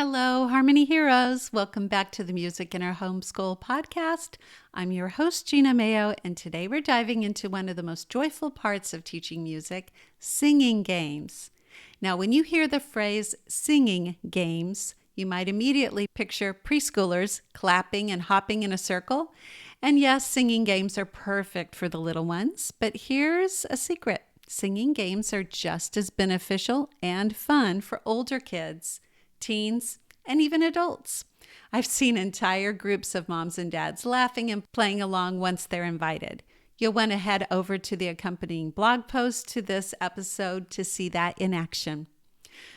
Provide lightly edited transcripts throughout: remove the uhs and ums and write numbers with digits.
Hello, Harmony Heroes. Welcome back to the Music in Our Homeschool podcast. I'm your host, Gena Mayo, and today we're diving into one of the most joyful parts of teaching music, singing games. Now, when you hear the phrase singing games, you might immediately picture preschoolers clapping and hopping in a circle. And yes, singing games are perfect for the little ones, but here's a secret. Singing games are just as beneficial and fun for older kids, teens, and even adults. I've seen entire groups of moms and dads laughing and playing along once they're invited. You'll want to head over to the accompanying blog post to this episode to see that in action.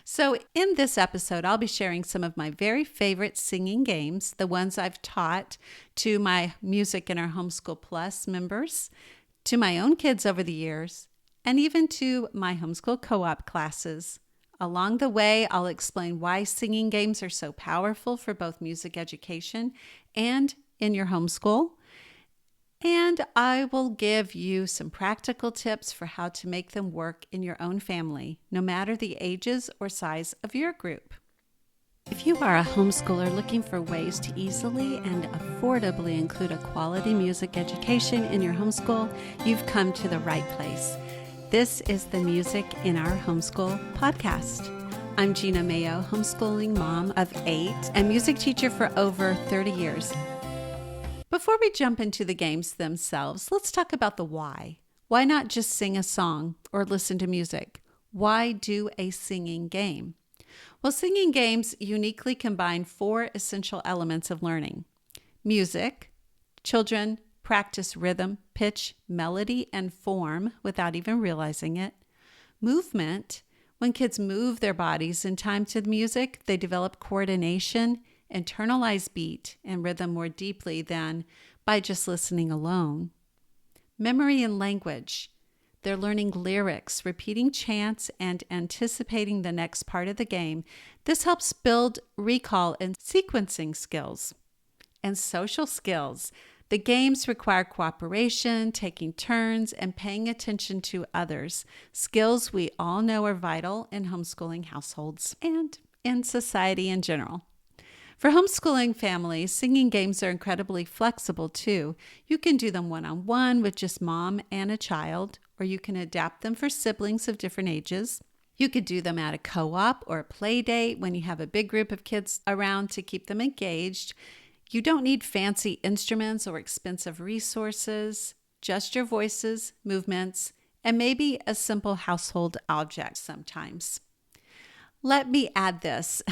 So in this episode, I'll be sharing some of my very favorite singing games, the ones I've taught to my Music in Our Homeschool Plus members, to my own kids over the years, and even to my homeschool co-op classes. Along the way, I'll explain why singing games are so powerful for both music education and in your homeschool. And I will give you some practical tips for how to make them work in your own family, no matter the ages or size of your group. If you are a homeschooler looking for ways to easily and affordably include a quality music education in your homeschool, you've come to the right place. This is the Music in Our Homeschool podcast. I'm Gena Mayo, homeschooling mom of 8 and music teacher for over 30 years. Before we jump into the games themselves, let's talk about the why. Why not just sing a song or listen to music? Why do a singing game? Well, singing games uniquely combine 4 essential elements of learning: music, children practice rhythm, pitch, melody, and form without even realizing it. Movement. When kids move their bodies in time to the music, they develop coordination, internalize beat and rhythm more deeply than by just listening alone. Memory and language. They're learning lyrics, repeating chants, and anticipating the next part of the game. This helps build recall and sequencing skills. And social skills. The games require cooperation, taking turns, and paying attention to others, skills we all know are vital in homeschooling households and in society in general. For homeschooling families, singing games are incredibly flexible too. You can do them one-on-one with just mom and a child, or you can adapt them for siblings of different ages. You could do them at a co-op or a play date when you have a big group of kids around to keep them engaged. You don't need fancy instruments or expensive resources, just your voices, movements, and maybe a simple household object sometimes. Let me add this.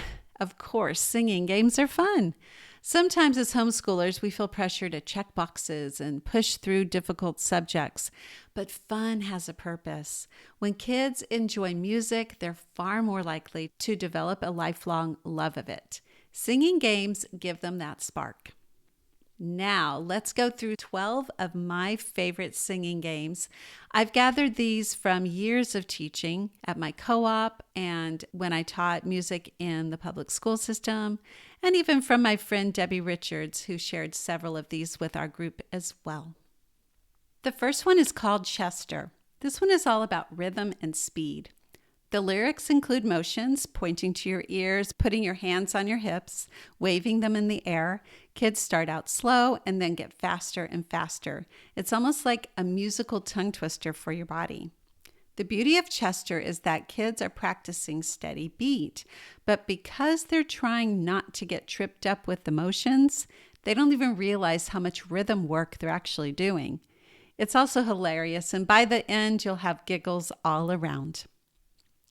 Of course, singing games are fun. Sometimes as homeschoolers, we feel pressure to check boxes and push through difficult subjects, but fun has a purpose. When kids enjoy music, they're far more likely to develop a lifelong love of it. Singing games give them that spark. Now, let's go through 12 of my favorite singing games. I've gathered these from years of teaching at my co-op and when I taught music in the public school system, and even from my friend Debbie Richards, who shared several of these with our group as well. The first one is called Chester. This one is all about rhythm and speed. The lyrics include motions, pointing to your ears, putting your hands on your hips, waving them in the air. Kids start out slow and then get faster and faster. It's almost like a musical tongue twister for your body. The beauty of Chester is that kids are practicing steady beat, but because they're trying not to get tripped up with the motions, they don't even realize how much rhythm work they're actually doing. It's also hilarious, and by the end, you'll have giggles all around.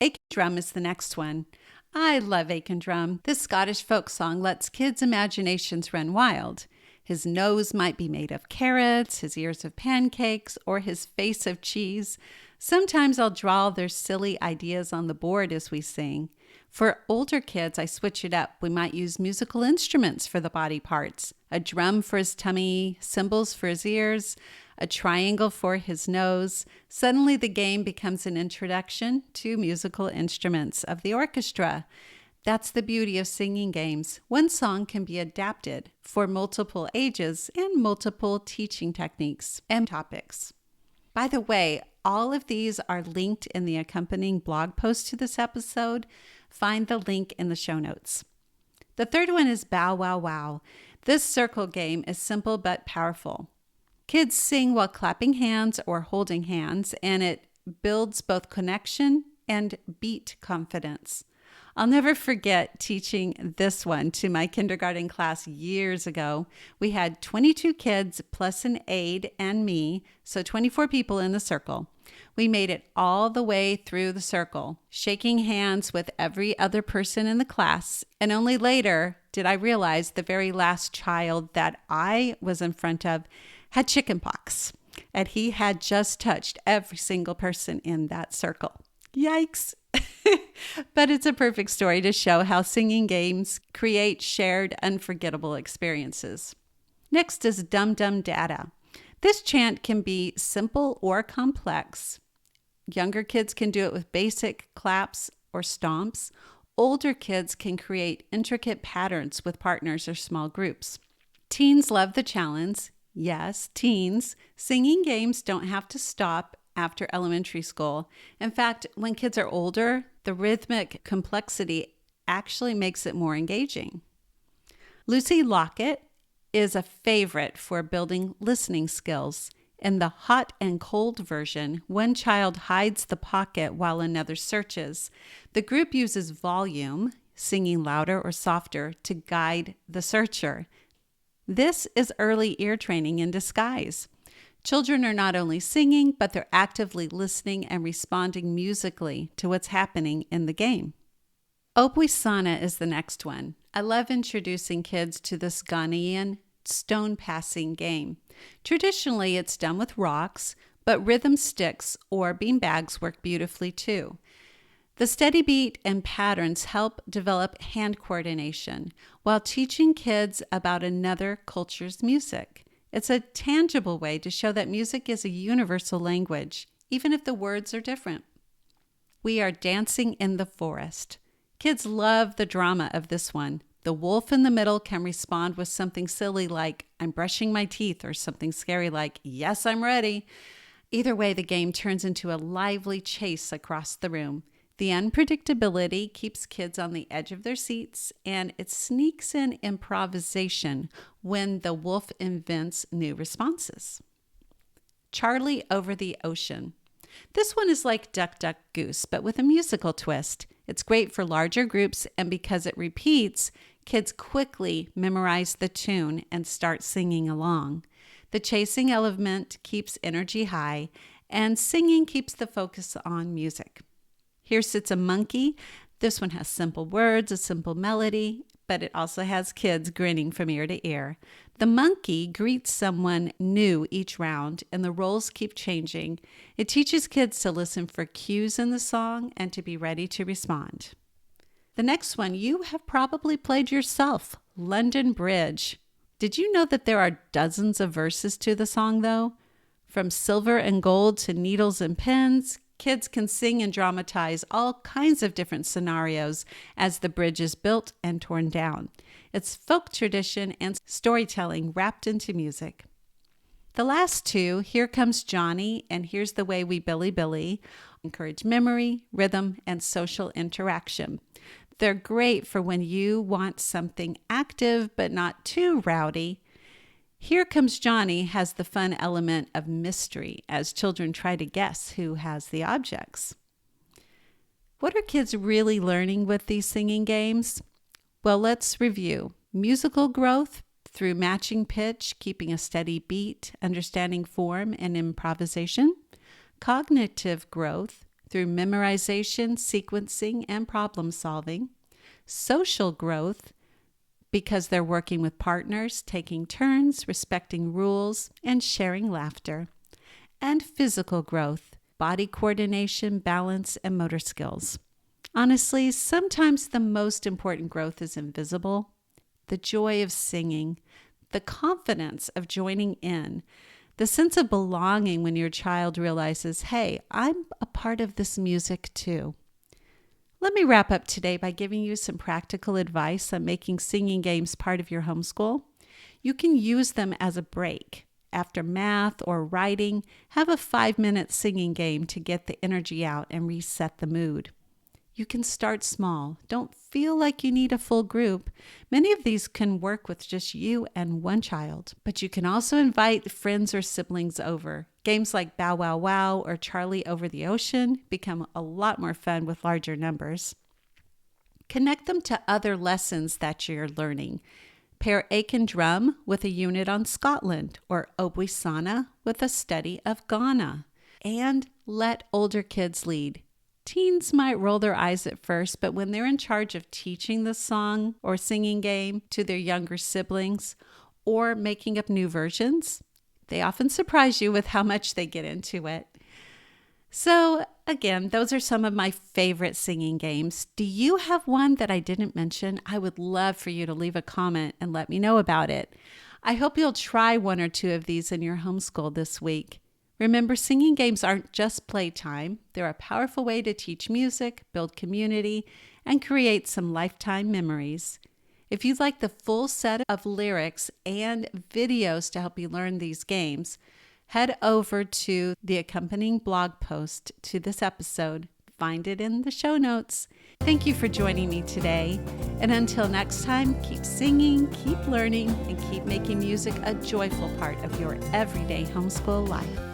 Aiken Drum is the next one. I love Aiken Drum. This Scottish folk song lets kids' imaginations run wild. His nose might be made of carrots, his ears of pancakes, or his face of cheese. Sometimes I'll draw their silly ideas on the board as we sing. For older kids, I switch it up. We might use musical instruments for the body parts, a drum for his tummy, cymbals for his ears, a triangle for his nose. Suddenly the game becomes an introduction to musical instruments of the orchestra. That's the beauty of singing games. One song can be adapted for multiple ages and multiple teaching techniques and topics. By the way, all of these are linked in the accompanying blog post to this episode. Find the link in the show notes. The third one is Bow Wow Wow. This circle game is simple but powerful. Kids sing while clapping hands or holding hands, and it builds both connection and beat confidence. I'll never forget teaching this one to my kindergarten class years ago. We had 22 kids plus an aide and me, so 24 people in the circle. We made it all the way through the circle, shaking hands with every other person in the class, and only later did I realize the very last child that I was in front of had chickenpox, and he had just touched every single person in that circle. Yikes! But it's a perfect story to show how singing games create shared, unforgettable experiences. Next is Dum Dum Dada. This chant can be simple or complex. Younger kids can do it with basic claps or stomps. Older kids can create intricate patterns with partners or small groups. Teens love the challenge. Yes, teens. Singing games don't have to stop after elementary school. In fact, when kids are older, the rhythmic complexity actually makes it more engaging. Lucy Lockett is a favorite for building listening skills. In the hot and cold version, one child hides the pocket while another searches. The group uses volume, singing louder or softer, to guide the searcher. This is early ear training in disguise. Children are not only singing, but they're actively listening and responding musically to what's happening in the game. Obwisana is the next one. I love introducing kids to this Ghanaian stone passing game. Traditionally, it's done with rocks, but rhythm sticks or beanbags work beautifully too. The steady beat and patterns help develop hand coordination while teaching kids about another culture's music. It's a tangible way to show that music is a universal language, even if the words are different. We are dancing in the forest. Kids love the drama of this one. The wolf in the middle can respond with something silly like, I'm brushing my teeth, or something scary like, yes, I'm ready. Either way, the game turns into a lively chase across the room. The unpredictability keeps kids on the edge of their seats, and it sneaks in improvisation when the wolf invents new responses. Charlie Over the Ocean. This one is like Duck, Duck, Goose, but with a musical twist. It's great for larger groups, and because it repeats, kids quickly memorize the tune and start singing along. The chasing element keeps energy high, and singing keeps the focus on music. Here sits a monkey. This one has simple words, a simple melody, but it also has kids grinning from ear to ear. The monkey greets someone new each round, and the roles keep changing. It teaches kids to listen for cues in the song and to be ready to respond. The next one you have probably played yourself, London Bridge. Did you know that there are dozens of verses to the song, though? From silver and gold to needles and pens, kids can sing and dramatize all kinds of different scenarios as the bridge is built and torn down. It's folk tradition and storytelling wrapped into music. The last two, Here Comes Johnny and Here's the Way We Billy Billy, encourage memory, rhythm, and social interaction. They're great for when you want something active but not too rowdy. Here Comes Johnny has the fun element of mystery as children try to guess who has the objects. What are kids really learning with these singing games? Well, let's review. Musical growth through matching pitch, keeping a steady beat, understanding form and improvisation. Cognitive growth through memorization, sequencing, and problem solving. Social growth because they're working with partners, taking turns, respecting rules, and sharing laughter. And physical growth, body coordination, balance, and motor skills. Honestly, sometimes the most important growth is invisible. The joy of singing, the confidence of joining in, the sense of belonging when your child realizes, hey, I'm a part of this music too. Let me wrap up today by giving you some practical advice on making singing games part of your homeschool. You can use them as a break. After math or writing, have a 5-minute singing game to get the energy out and reset the mood. You can start small. Don't feel like you need a full group. Many of these can work with just you and one child, but you can also invite friends or siblings over. Games like Bow Wow Wow or Charlie Over the Ocean become a lot more fun with larger numbers. Connect them to other lessons that you're learning. Pair Aiken Drum with a unit on Scotland or Obwisana with a study of Ghana. And let older kids lead. Teens might roll their eyes at first, but when they're in charge of teaching the song or singing game to their younger siblings or making up new versions, they often surprise you with how much they get into it. So again, those are some of my favorite singing games. Do you have one that I didn't mention? I would love for you to leave a comment and let me know about it. I hope you'll try one or two of these in your homeschool this week. Remember, singing games aren't just playtime. They're a powerful way to teach music, build community, and create some lifetime memories. If you'd like the full set of lyrics and videos to help you learn these games, head over to the accompanying blog post to this episode. Find it in the show notes. Thank you for joining me today. And until next time, keep singing, keep learning, and keep making music a joyful part of your everyday homeschool life.